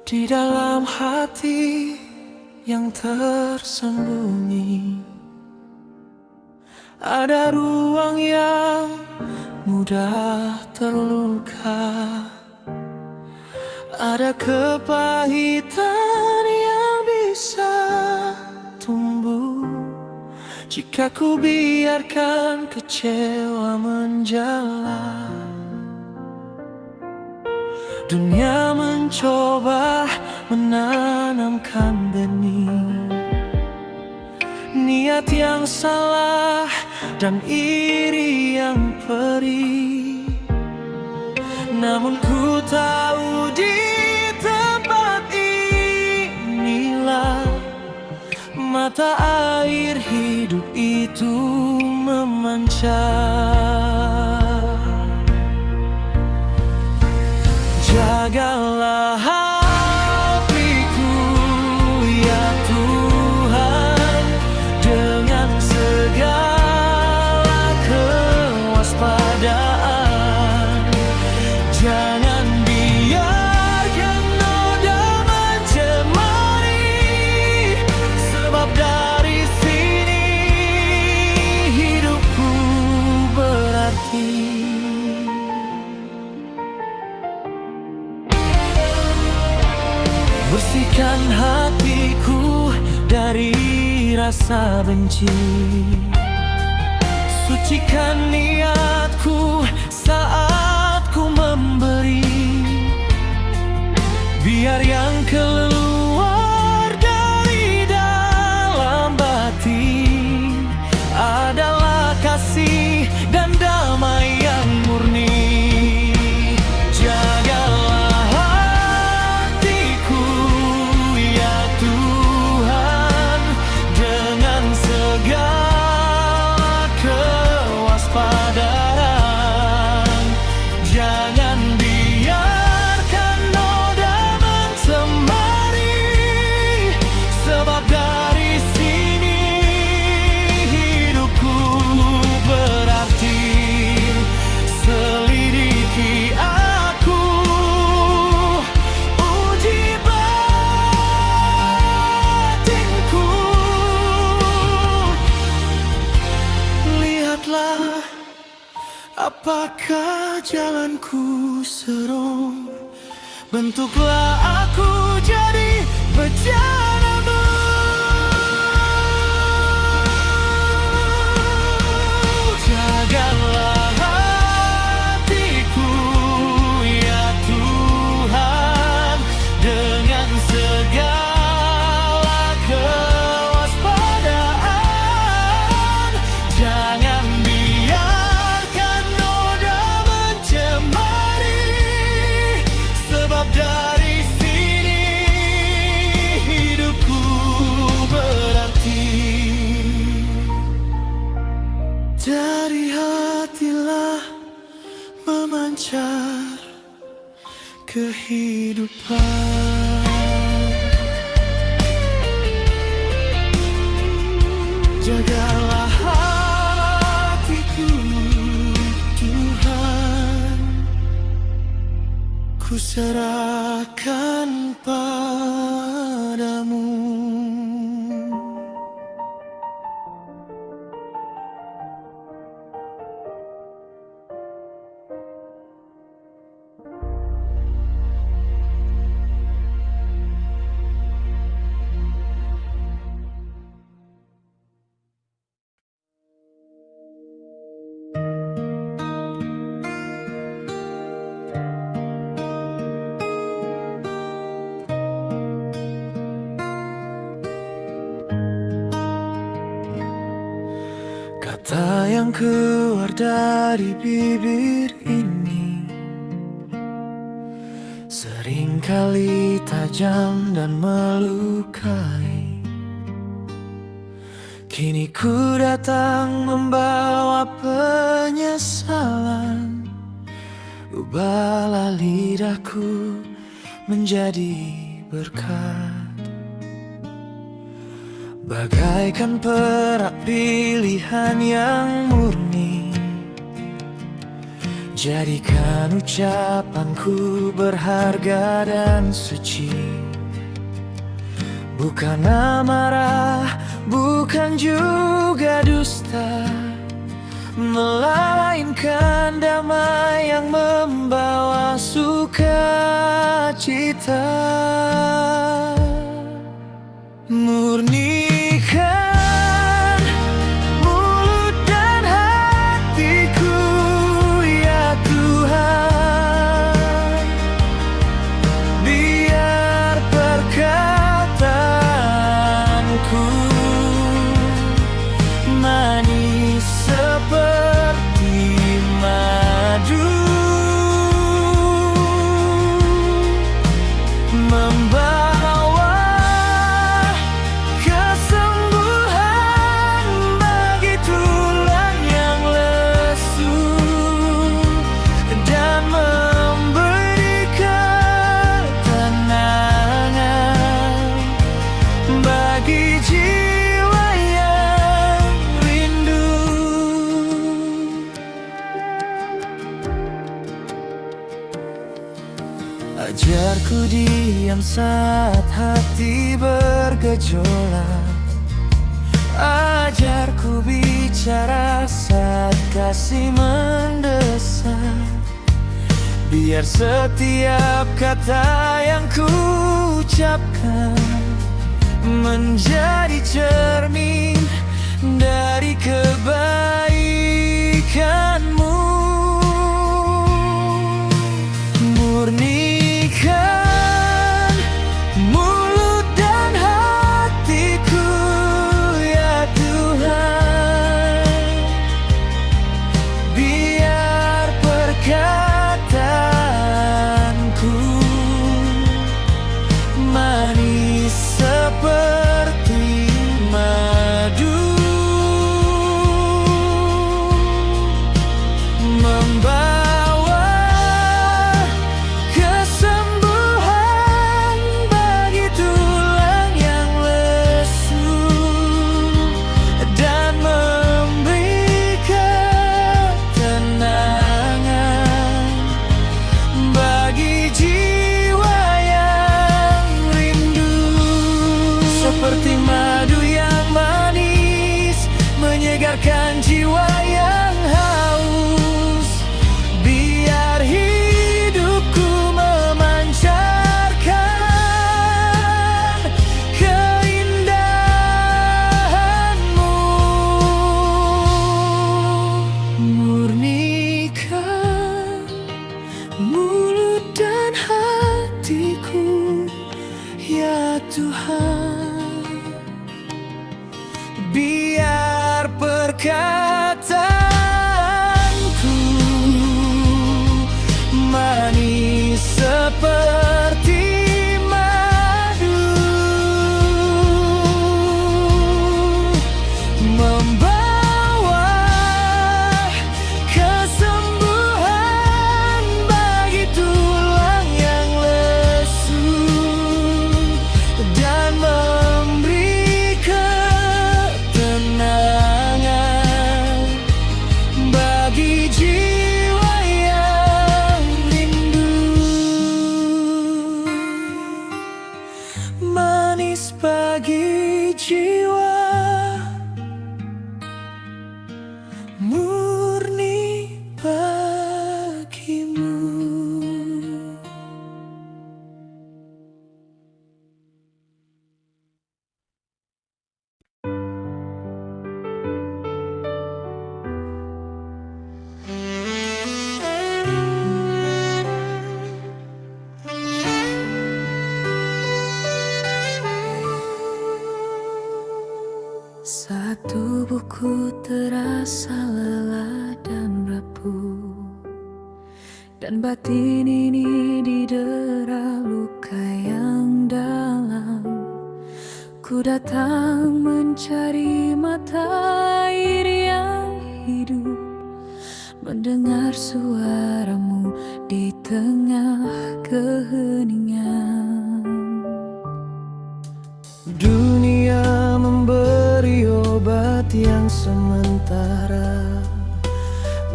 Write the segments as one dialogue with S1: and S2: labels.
S1: Di dalam hati yang tersembunyi ada ruang yang mudah terluka. Ada kepahitan yang bisa tumbuh jika ku biarkan kecewa menjalar. Dunia mencoba menanamkan benih, niat yang salah dan iri yang perih. Namun ku tahu di tempat inilah mata air hidup itu memancar. Jagalah hatiku ya Tuhan dengan segala kewaspadaan. Jangan biarkan noda mencemari, sebab dari sini hidupku berarti. Bersihkan hatiku dari rasa benci, sucikan niatku saat ku memberi. Biar yang keluar dari dalam batin adalah kasih dan damai yang murni. Apakah jalanku serong? Bentuklah aku jadi bejanamu. Jagalah hatiku ya Tuhan dengan segala kewaspadaan. Jangan dari sini hidupku berarti. Dari hatilah memancar kehidupan. Jagalah hatiku Tuhan, ku serahkan padamu. Kata yang keluar dari bibir ini seringkali tajam dan melukai. Kini ku datang membawa penyesalan. Ubahlah lidahku menjadi berkat, bagaikan perak pilihan yang murni Jadikan ucapanku berharga dan suci, bukan amarah, bukan juga dusta, melainkan damai yang membawa sukacita. Murnikan mulut dan hatiku, ya Tuhan, biar perkataanku manis seperti madu, membawa kesembuhan bagi tulang yang lesu, dan memberi ketenangan bagi jiwa yang rindu. Ajarku diam saat hati bergejolak, ajarku bicara saat kasih mendesak, biar setiap kata yang ku ucapkan menjadi cermin dari kebaikanmu. Murnikan mulut dan hatiku, ya Tuhan, biar perkataanku manis seperti madu, membawa kesembuhan bagi tulang yang lesu, dan memberi ketenangan bagi jiwa yang rindu. Seperti madu yang manis menyegarkan jiwa yang haus, biar hidupku memancarkan keindahanmu. Murnikan mulut dan hatiku, ya Tuhan, biar perkataanku manis seperti madu, membawa kesembuhan bagi tulang yang lesu, dan memberi ketenangan bagi jiwa yang rindu. Manis bagi jiwa, murni bagimu. Saat tubuhku terasa lelah dan rapuh, dan batin ini didera luka yang dalam, ku datang mencari mata air yang hidup, mendengar suaramu di tengah keheningan. Dunia memberi obat yang sementara,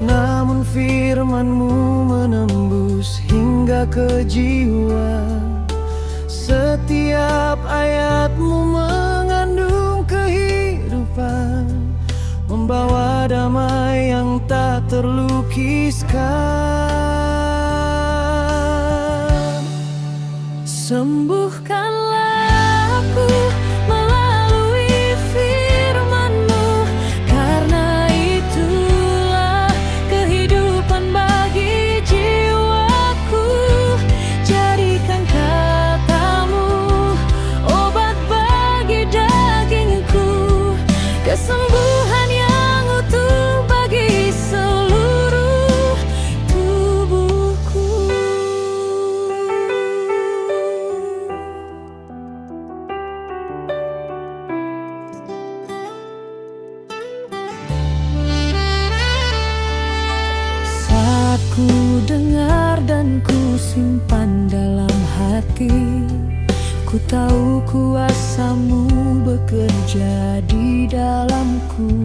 S1: namun firman-Mu menembus hingga ke jiwa. Setiap ayat-Mu mengandung kehidupan, membawa damai yang tak terlukiskan. Sembuhkanlah aku melalui firman-Mu, karena itulah kehidupan bagi jiwaku. Jadikan kata-Mu obat bagi dagingku, kesembuhan yang utuh bagi seluruh tubuhku. Saat ku dengar dan ku simpan dalam hati, ku tahu kuasa-Mu bekerja di dalamku,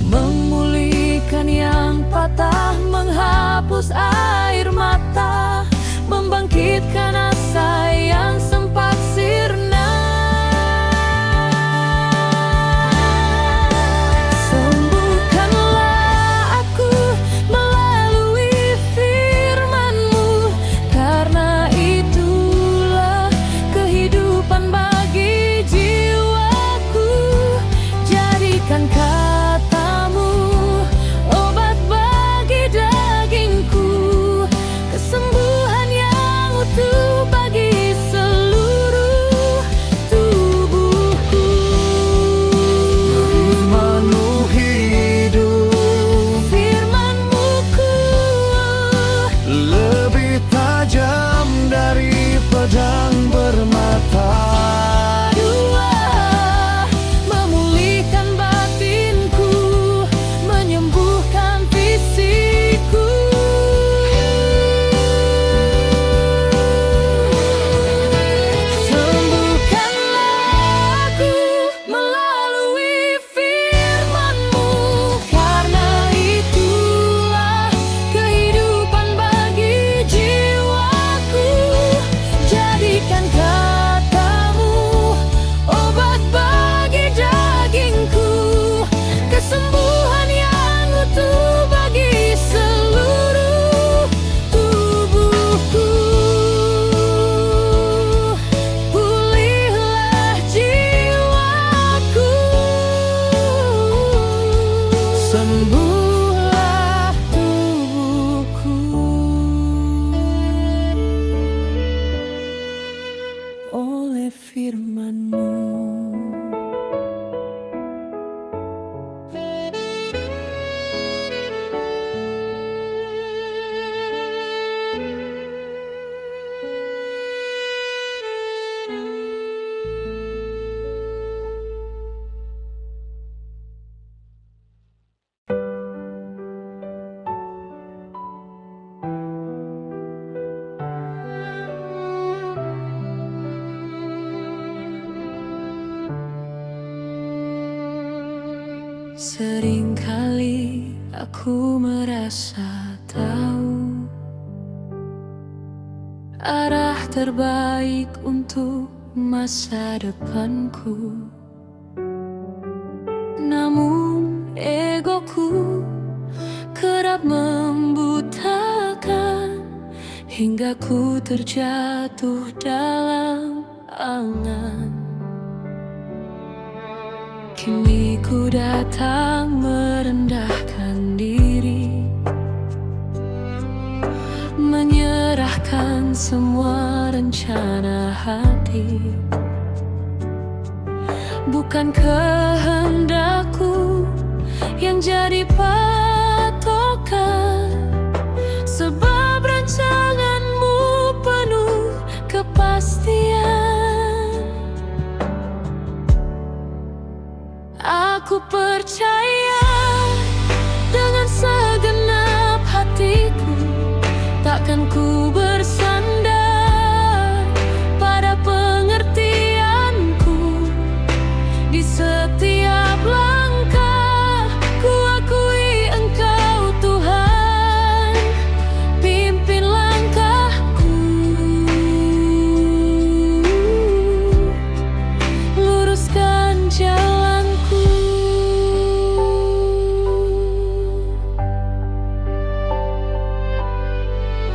S1: memulihkan yang patah, menghapus air mata, membangkitkan asa yang sempat sirna. Sembuhkanlah aku melalui firman-Mu, karena itulah kehidupan bagi jiwaku. Jadikan kata-Mu obat bagi dagingku, kesembuhan yang utuh bagi seluruh tubuhku. Firman-Mu hidup, firman-Mu kuat, lebih tajam dari pedang bermata dua, memulihkan batinku, menyembuhkan fisikku. Sembuhkanlah aku melalui firman-Mu, karena itulah kehidupan bagi jiwaku. Jadikan kata-Mu obat bagi dagingku, kesembuhan yang utuh bagi seluruh tubuhku. Pulihlah jiwaku, sembuhlah tubuhku oleh firman-Mu. Seringkali aku merasa tahu arah terbaik untuk masa depanku, namun egoku kerap membutakan hingga ku terjatuh dalam angan. Kini ku datang merendahkan diri, menyerahkan semua rencana hati. Bukan kehendakku yang jadi patokan, sebab rancangan-Mu penuh kepastian. Aku percaya dengan segenap hatiku, takkan ku bersandar pada pengertianku. Di setiap langkah ku akui Engkau Tuhan.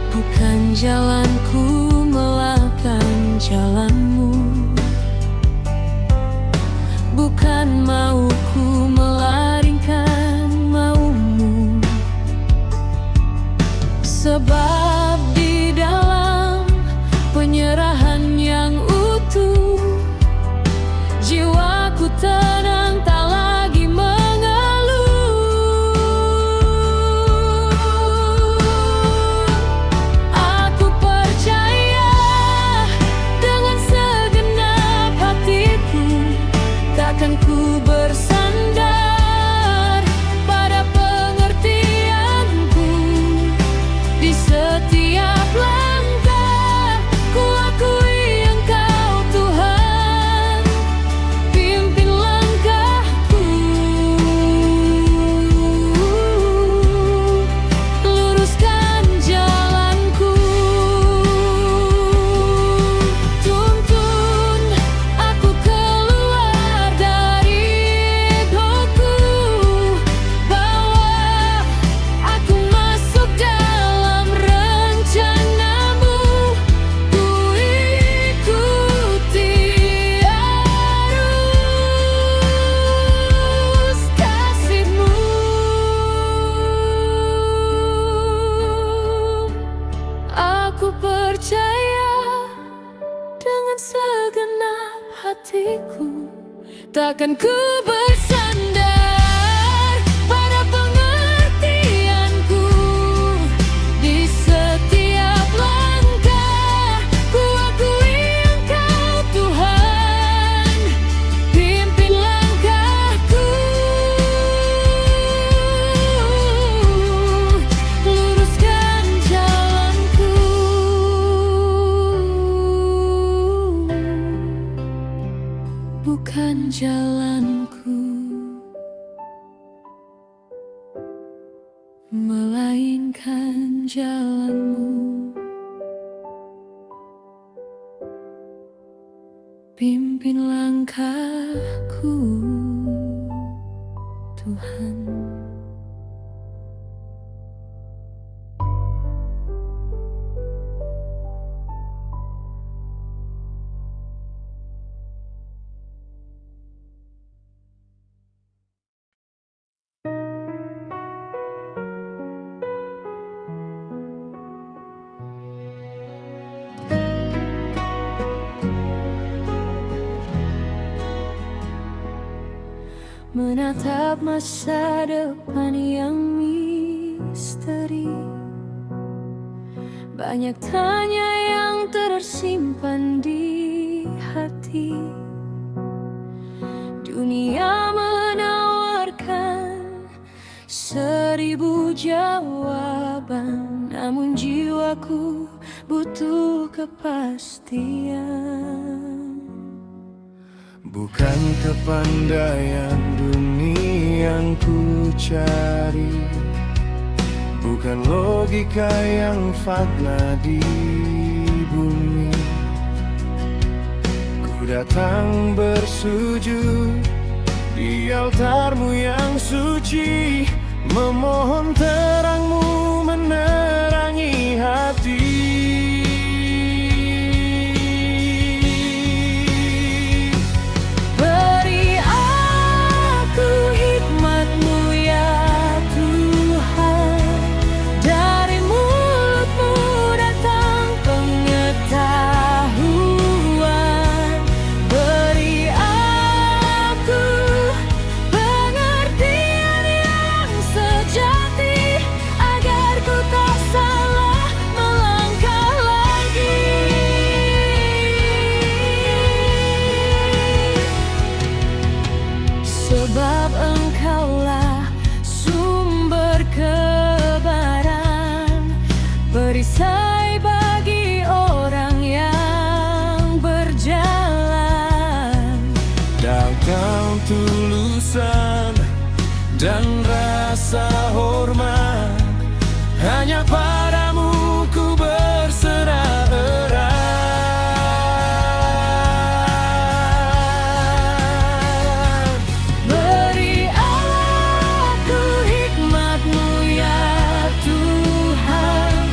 S1: Bukan jalanku melawan jalanmu, bukan mauku melarikan maumu. Sebab di dalam penyerahan yang utuh, jiwaku tenang, tak lagi mengeluh. Aku percaya dengan segenap hatiku, takkan ku bersandar pada pengertianku. Di setiap langkah ku akui Engkau Tuhan, pimpin langkahku, luruskan jalanku. Tuntun aku keluar dari egoku, bawa aku masuk dalam rencanamu. Ku ikuti arus kasih-Mu. Aku percaya dengan segenap hatiku, takkan ku bersandar pada pengertianku. Di setiap langkah ku akui Engkau Tuhan, pimpin langkahku, luruskan jalanku. Bukan jalanku, melainkan jalanmu. Pimpin langkahku, Tuhan. Menatap masa depan yang misteri, banyak tanya yang tersimpan di hati. Dunia menawarkan 1000 jawaban, namun jiwaku butuh kepastian.
S2: Bukan kepandaian dunia yang ku cari, bukan logika yang fana di bumi. Ku datang bersujud di altar-Mu yang suci, memohon terang-Mu menerangi hati.
S1: Sebab Engkaulah sumber kebenaran, perisai bagi orang yang berjalan.
S2: Dalam ketulusan dan rasa hormat, hanya padamu ku berserah erat.
S1: Beri aku hikmat-Mu ya Tuhan,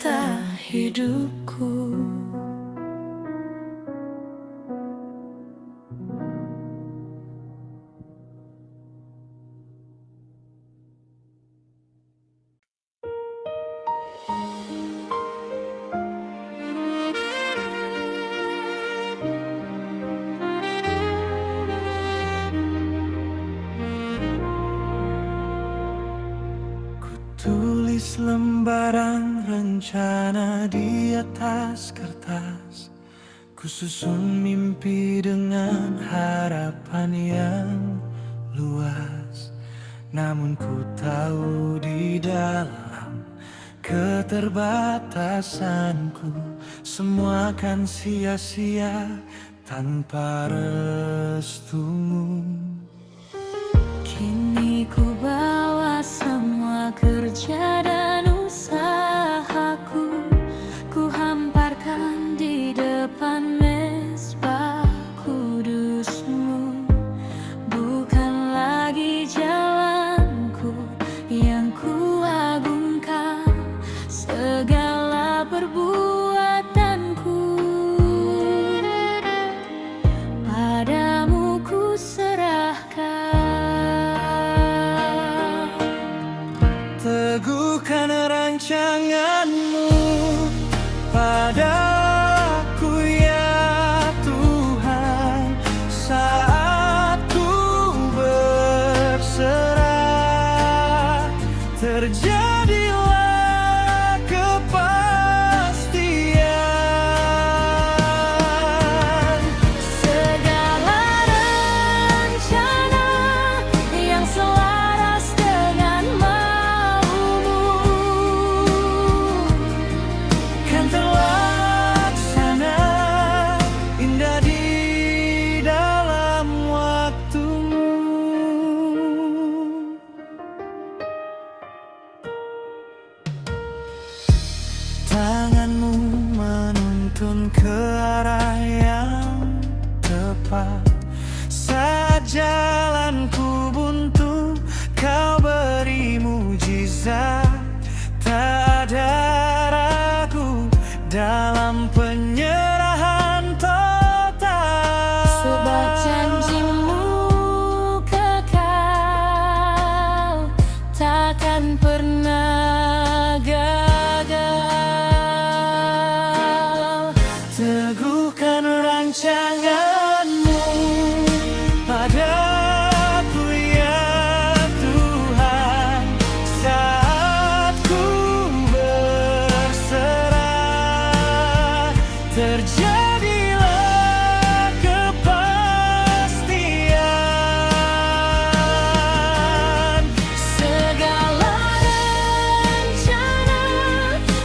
S1: mata hidupku.
S2: Tulis lembaran rencana di atas kertas. Ku susun mimpi dengan harapan yang luas. Namun ku tahu di dalam keterbatasanku semua akan sia-sia tanpa restumu.
S1: Kini ku bawa semua kerja dan usahaku, ku hamparkan di depan mezbah kudusmu. Bukan lagi jalanku yang ku agungkan, segala perbuatanku padamu ku serahkan.
S2: Teguhkan rancanganmu padaku ya Tuhan, saat ku berserah. Terjadilah kepastian.
S1: Segala rencana yang selaras dengan maumu
S2: Kan terlaksana indah di dalam waktumu. Tanganmu menuntun ke arah yang tepat. Saat jalanku buntu, kau beri mujizat. Tak ada ragu dalam penyerahan total.
S1: sebab janjimu kekal, takkan pernah gagal.
S2: Teguhkan rancanganmu padaku ya Tuhan, saat ku berserah. Terjadilah kepastian.
S1: Segala rencana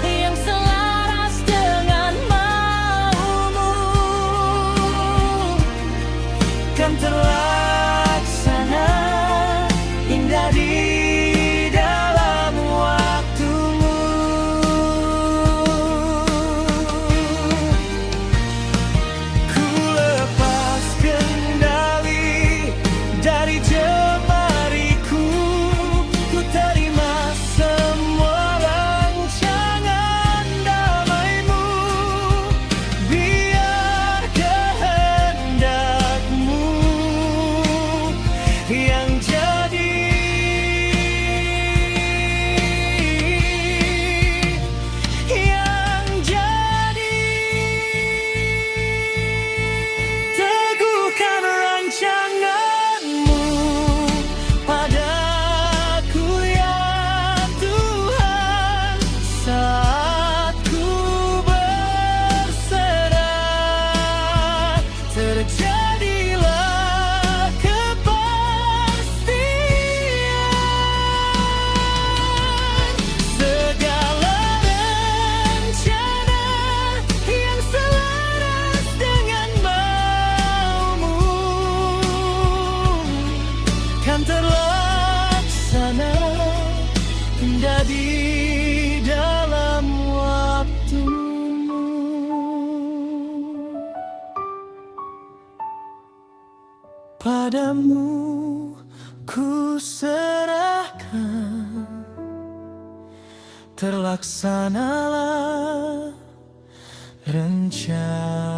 S1: yang selaras dengan maumu
S2: Kan terlaksana indah di dalam waktumu. Ku lepas kendali dari jemariku. Ku terima semua rancangan damaimu. Biar kehendakmu yang jadi, yang jadi. Teguhkan rancanganmu padaku ya Tuhan, saat ku berserah. Terjadilah kepastian. Segala rencana yang selaras dengan maumu kan terlaksana indah di dalam waktumu. Padamu ku serahkan, terlaksanalah rencanamu.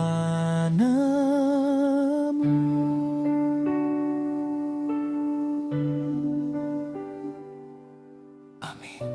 S2: Amin.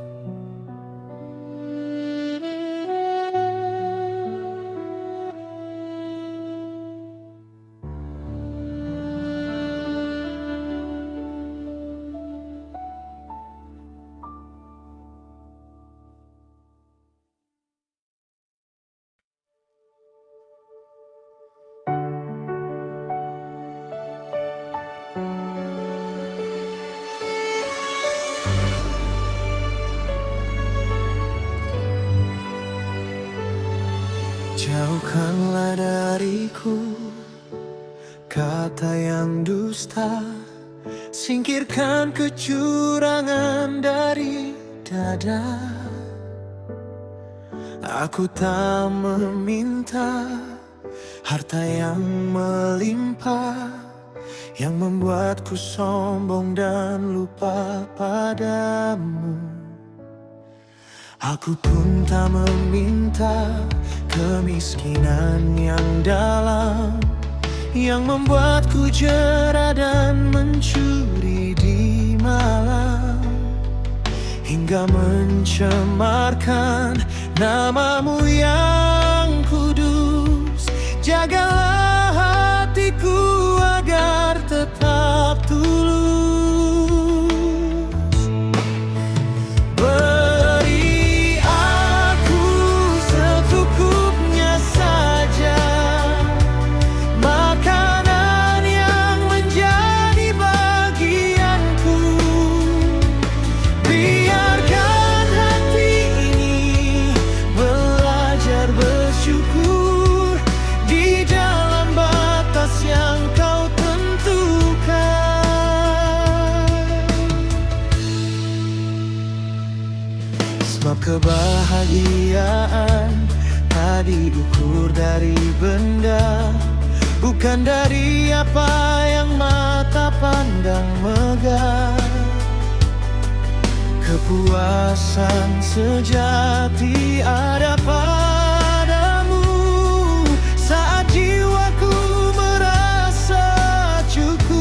S2: Jauhkanlah dariku kata yang dusta, singkirkan kecurangan dari dada. Aku tak meminta harta yang melimpah, yang membuatku sombong dan lupa padamu. Aku pun tak meminta kemiskinan yang dalam, yang membuatku jera dan mencuri di malam, hingga mencemarkan namamu yang kudus. Jagalah hatiku agar tetap tulus. Sebab kebahagiaan tak diukur dari benda, bukan dari apa yang mata pandang megah. Kepuasan sejati ada padamu saat jiwaku merasa cukup.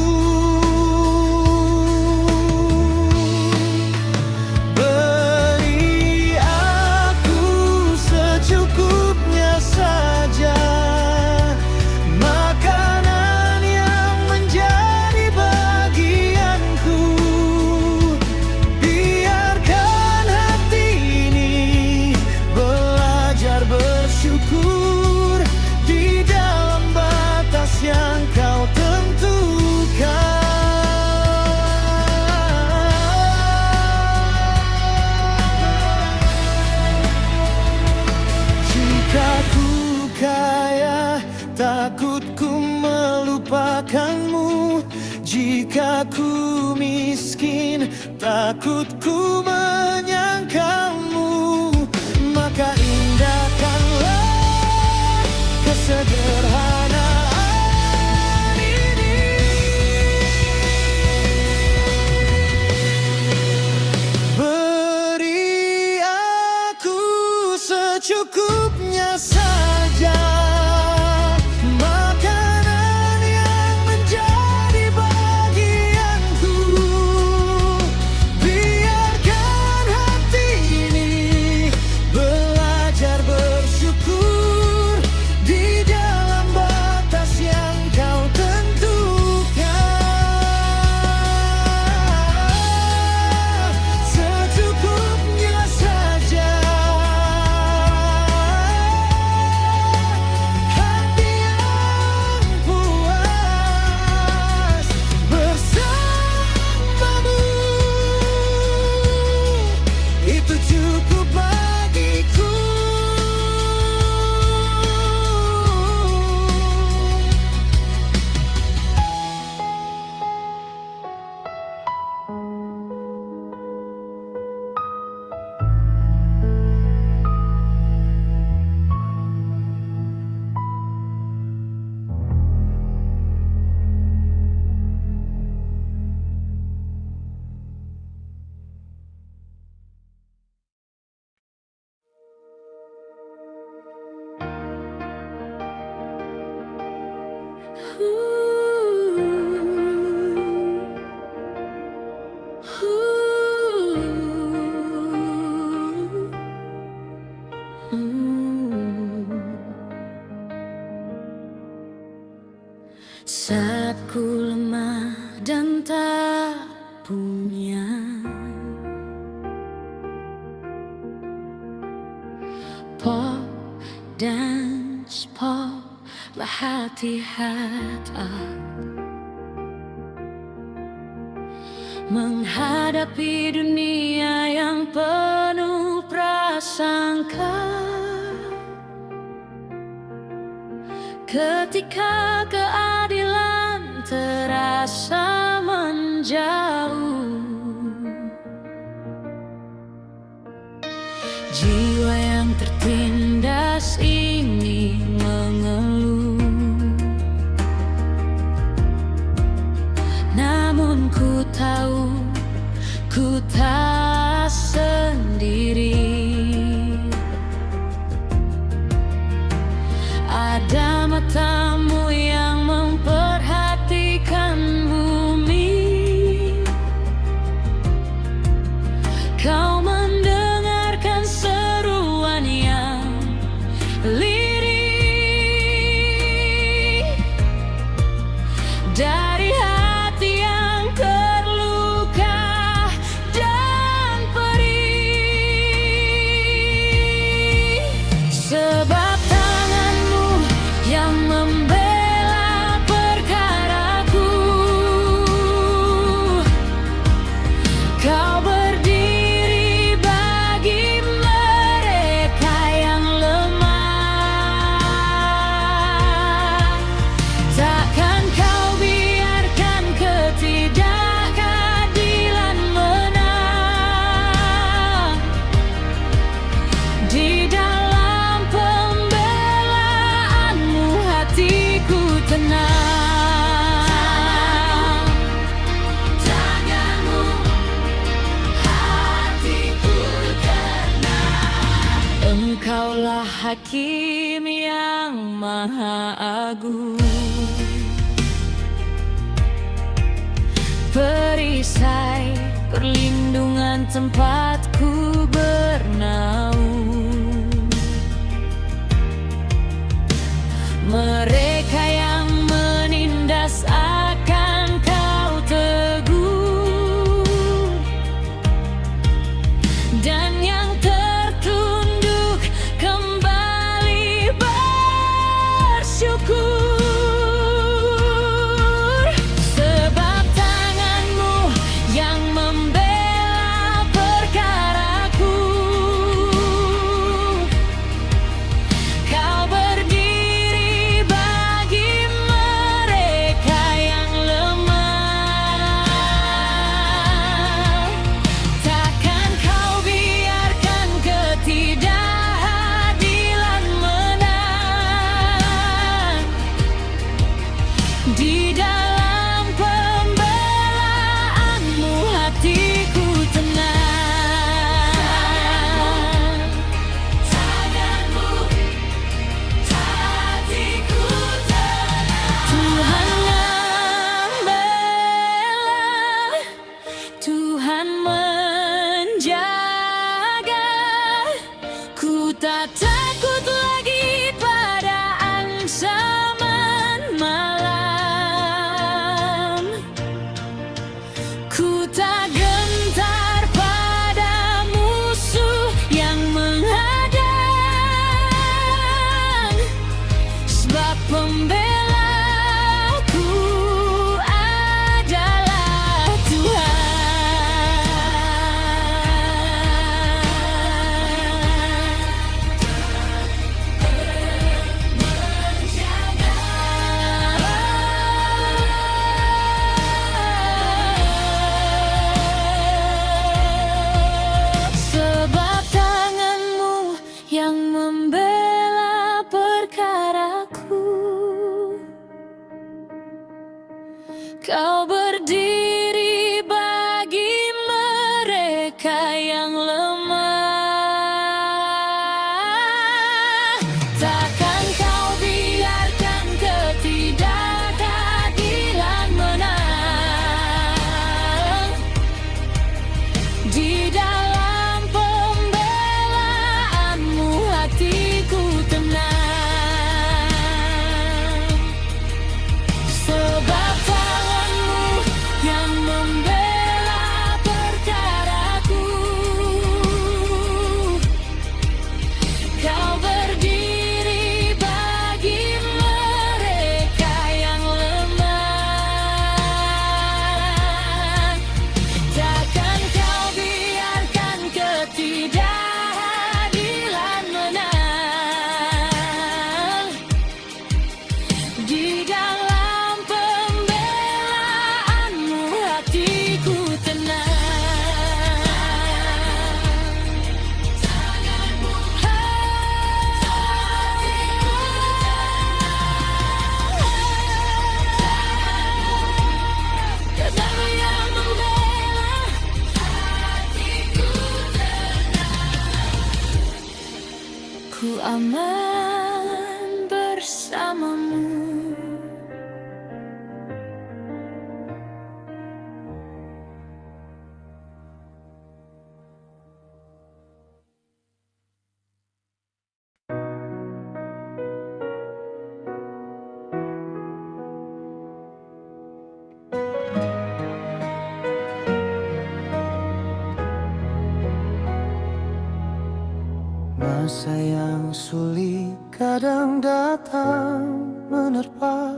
S2: Takutku melupakanmu, jika ku miskin, takutku menyangkalmu. Maka indahkanlah kesederhanaan ini. Beri aku secukupnya saja,
S1: Saat ku lemah dan tak punya pop dan pop lah hati-hati menghadapi dunia yang penuh prasangka. Ketika keadilan terasa menjauh, jiwa yang tertindas ini mengeluh. Namun ku tahu ku tak sendiri. Ada matamu yang memperhatikan bumi. Kau mendengarkan seruan yang lirih dari hati yang terluka dan perih. Sebab tanganmu yang membela perkaraku, kau berdiri bagi mereka yang lemah. Takkan kau biarkan ketidakadilan menang. Di dalam pembelaanmu hatiku tenang. Tanganmu hatiku tenang. Engkaulah hakim yang maha agung, perisai perlindungan tempatku bernaung. Mereka yang menindas akan kau teguh, dan yang tertunduk kembali bersyukur. Sebab tanganmu yang membela perkaraku, kau berdiri bagi mereka yang lemah. Takkan kau biarkan ketidakadilan menang. Di dalam pembelaanmu hatiku tenang. Tanganmu hatiku tenang. Tuhan membela, Tuhan menjaga. Ku tak takut lagi pada ancaman malam. Ku tak gentar pada musuh yang menghadang. Sebab pembelaku adalah sebab tanganmu yang membela perkaraku, kau berdiri bagi mereka yang lemah. Takkan kau biarkan ketidakadilan aman bersamamu.
S2: Masa yang sulit kadang datang menerpa,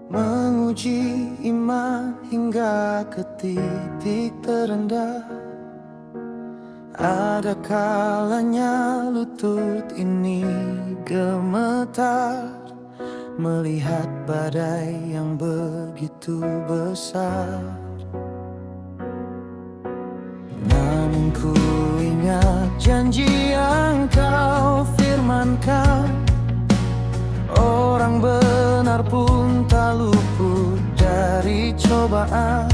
S2: menguji iman hingga ke titik terendah. Ada kalanya lutut ini gemetar melihat badai yang begitu besar. Namun ku ingat janji yang kau firmankan, orang benar pun tak luput dari cobaan.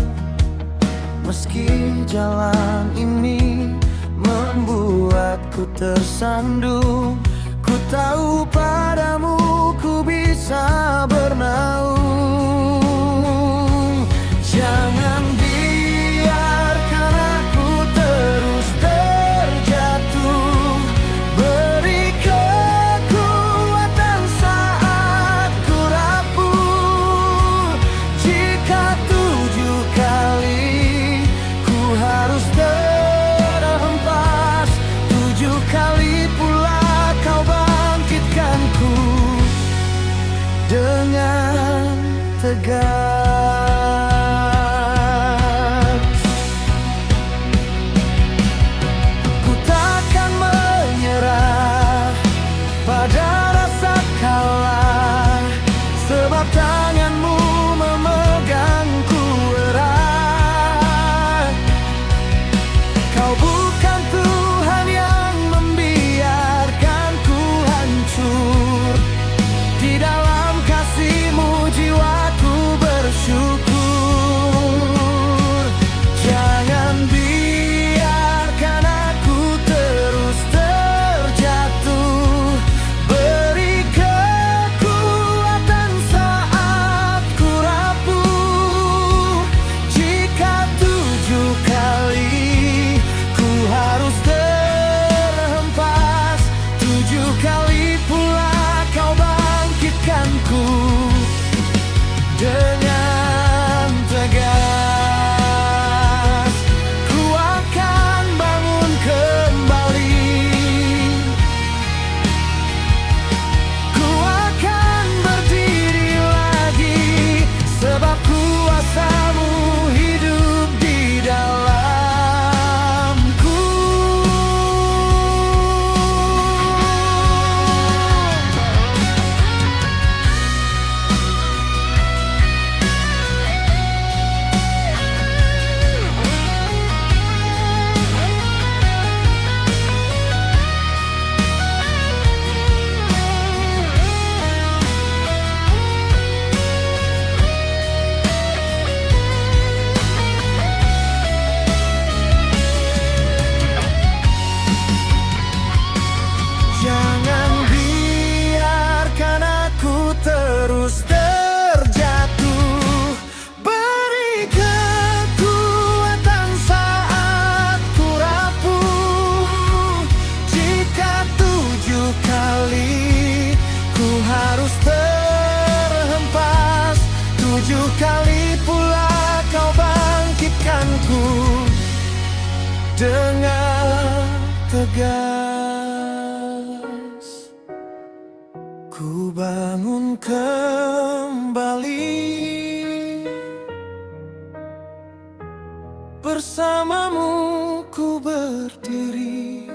S2: Meski jalan ini membuatku tersandung, ku tahu padamu ku bisa bernaung. Jangan biarkan aku terus terjatuh, beri kekuatan saat ku rapuh. Jika 7 kali ku harus terhempas, 7 kali pula kau bangkitkanku dengan tegas. Ku takkan menyerah pada rasa kalah, sebab tanganmu memegangku erat. Kau bukan Tuhan yang membiarkanku hancur, di dalam kasih-Mu jiwaku bersyukur. Jangan biarkan aku terus terjatuh, beri kekuatan saat ku rapuh. Jika 7 kali ku harus terhempas, 7 kali pula kau bangkitkanku dengan tegas. Ku akan bangun kembali, ku akan berdiri lagi, sebab kuasa-Mu hidup di dalamku. Jangan biarkan aku terus terjatuh, beri kekuatan saat ku rapuh. Jika 7 kali ku harus terhempas, 7 kali pula kau bangkitkanku dengan tegas. Ku bangun kembali, bersamamu ku berdiri.